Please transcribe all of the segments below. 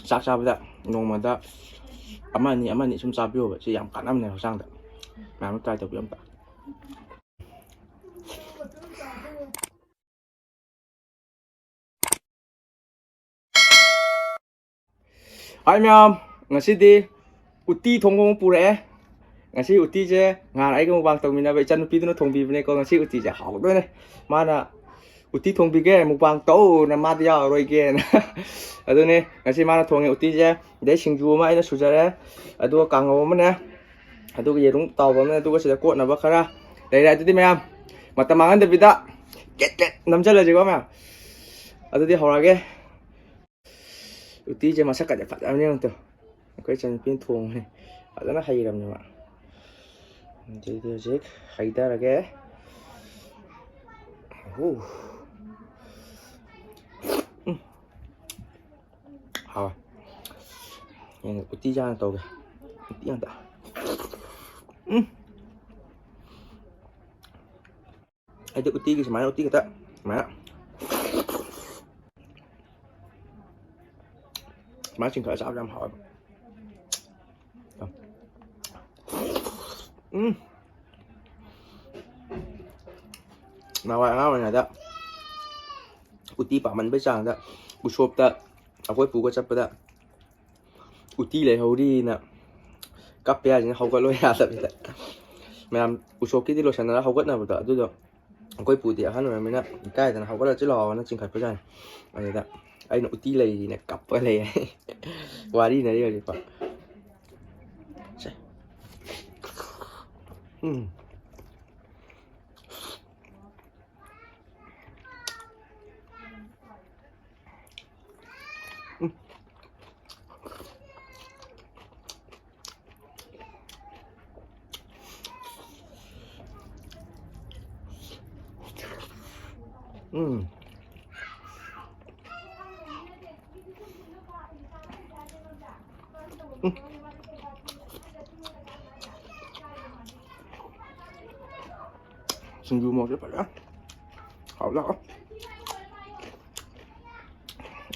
ꯆꯥꯛ ꯆꯥꯕꯗ ꯅꯣꯡꯃꯗ ꯑꯃ ꯑꯅꯤ ꯁꯨꯝ ꯆꯥꯕꯤꯌꯣꯕ ꯁꯤ ꯌꯥꯝ ꯀꯥꯟꯅꯕꯅꯦ ꯍꯛꯆꯥꯡꯗ ꯃꯌꯥꯝ ꯇ꯭ꯔꯥꯏ ꯇꯧꯕꯤꯌꯨ ꯑꯝꯇ ꯍꯥꯏ ꯃꯌꯥꯝ ꯉꯁꯤꯗꯤ ꯎꯇꯤ ꯊꯣꯡꯕ ꯑꯃ ꯄꯨꯔꯛꯑꯦ ngasi uti je ngan ai mukbang tongmina ba ichan nupi duna thongbibne ko ngasi uti je hawdone mana uti thongbige mukbang to na ma dia roi ge na adune ngasi mana thonge uti je de singju ma ina sujare adu kanghou ma ne adu ge yerung taw ba ne adu sida ko na ba khara dai ra adi mayam matam mangan de bida get namjala je ko ma adu di hawrage uti je masak ka de fat amne to ko chan pin thong ne adana hairam ne ma jadi hojik haidar lagi hawa yang uti jangan tahu uti yang tak ada uti ke mana uti kita mana masih nggak sao làm hỏi mà ngoài ngon này đó uti bảo mình bây giờ đó ushop đó akwai pu ko chappa da uti le hori na kapya jin hawga lo ya da bita mayam ushop ki di lo sana hawga na bita du do akwai pu di han ma mina kai da hawga la chi lo na chin khat pa jan ai da ai no uti le ni na kappa le wari na ri pa Shingju một cái phải đó hảo lắm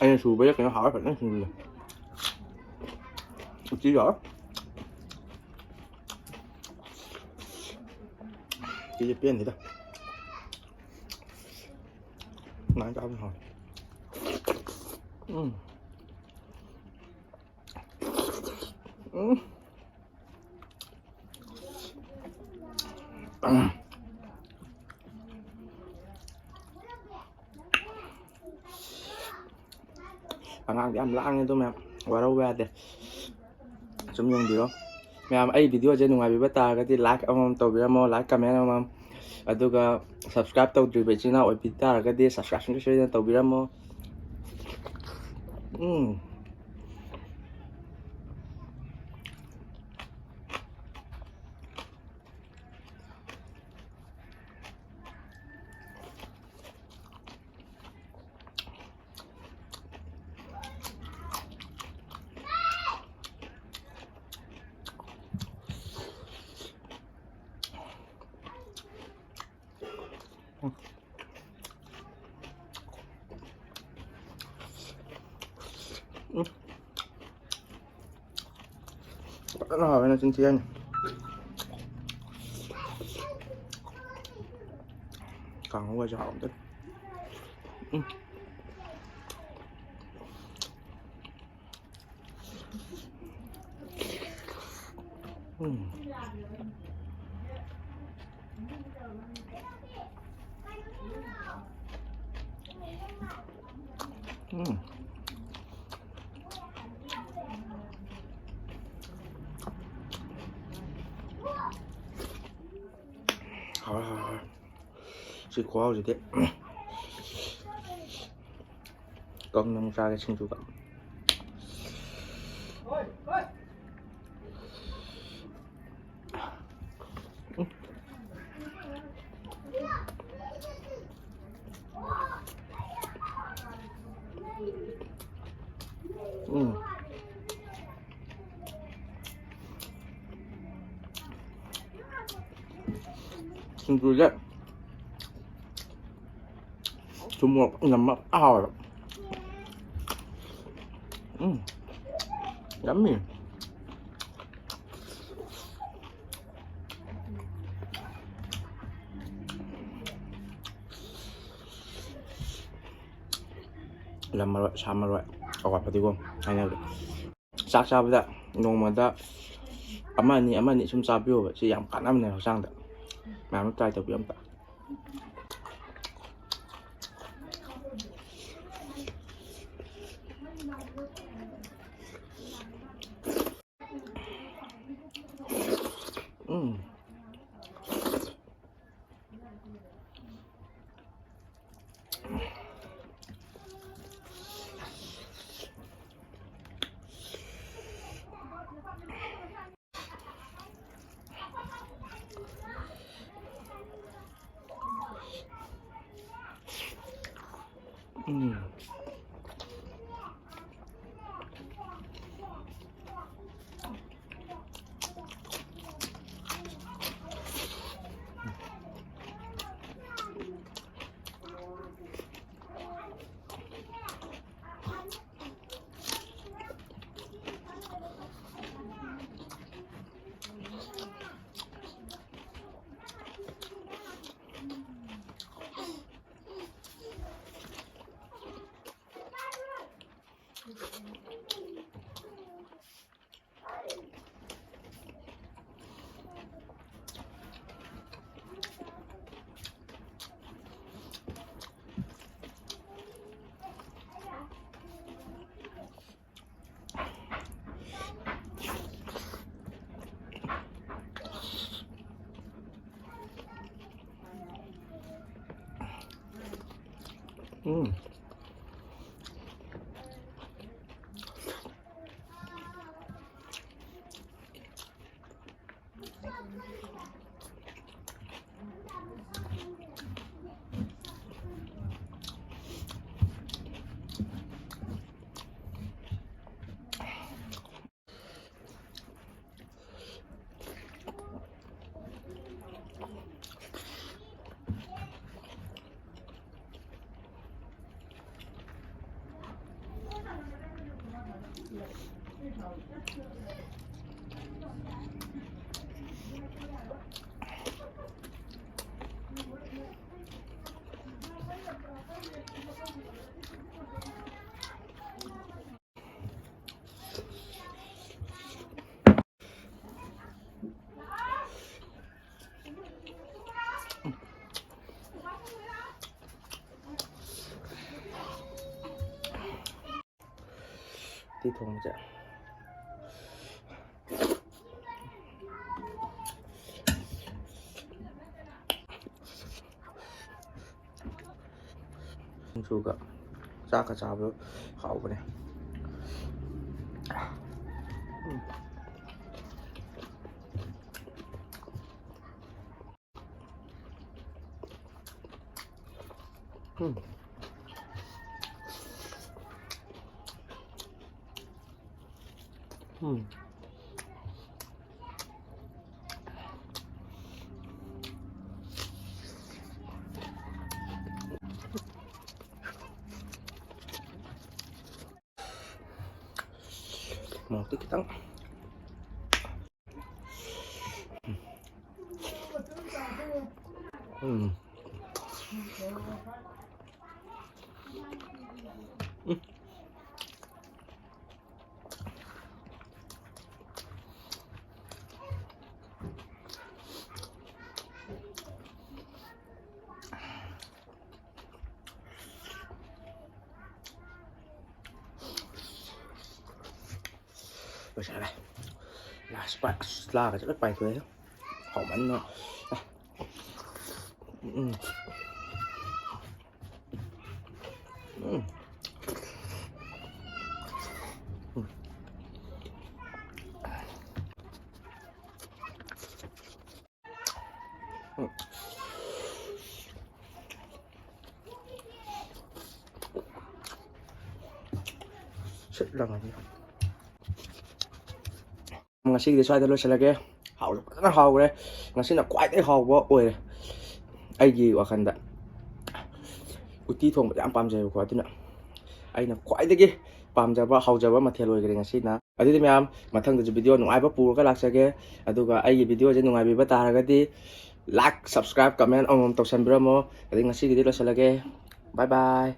anh sù bây giờ cái hỏi phải nói Shingju chỉ rõ chỉ biết gì đâu nãy cho hỏi ngang đi ăn lang thôi mẹ qua đâu về đây chúng mình được mẹ ai video trên ngoài bị bắt ta cái like ông tàu bị mo like comment ông aduga subscribe tàu từ bên trên nào bị ta cái subscribe cho tàu bị mo nó hỏi nó trên thiên còn không quay cho họ tức sự khó gì thế con nông ra cái Shingju bạn Shingju đấy cuma nyamak awal Yummy. Làm mà loại, xăm mà loại. Ở quạt phải không? Hay nào được. Sắc sao bây giờ? Nông mà đã âm anh 좀 싸비오. 지 양 간암네 상다. 마음 짜이 더 비엄다. Tí thùng chả. Suka saka sabi khẩu này. Một cái tấn. Rồi sẽ đây là cái rất bài thuế hậu bánh nó rất là ngon. Ngasi di soy dalo sila ke hao na hao re ngasi na kwai tai hao bo oi ai gi wa khanda uti thong ba am pam jai ko tuna ꯑꯩꯅ ꯈ꯭ꯋꯥꯏꯗꯒꯤ ꯄꯥꯝꯖꯕ ꯍꯥꯎꯖꯕ ꯃꯊꯦꯜ ꯑꯣꯏꯈ꯭ꯔꯦ ꯉꯁꯤꯅ ꯑꯗꯨꯗꯤ ꯃꯌꯥꯝ ꯃꯊꯪꯗꯁꯨ video ꯅꯨꯡꯉꯥꯏꯕ ꯄꯨꯔꯒ ꯂꯥꯛꯆꯒꯦ ꯑꯗꯨꯒ ꯑꯩꯒꯤ ꯚꯤꯗꯤꯑꯣꯁꯦ ꯅꯨꯡꯉꯥꯏꯕꯤꯕ ꯇꯥꯔꯒꯗꯤ ꯂꯥꯏꯛ ꯁꯕꯁꯀ꯭ꯔꯥꯏꯕ ꯀꯃꯦꯟ ꯑꯃꯃꯝ ꯇꯧꯁꯟꯕꯤꯔꯝꯃꯣ ꯑꯗꯩ ꯉꯁꯤꯒꯤꯗꯤ ꯂꯣꯏꯁꯤꯜꯂꯒꯦ ꯕꯥꯏ ꯕꯥꯏ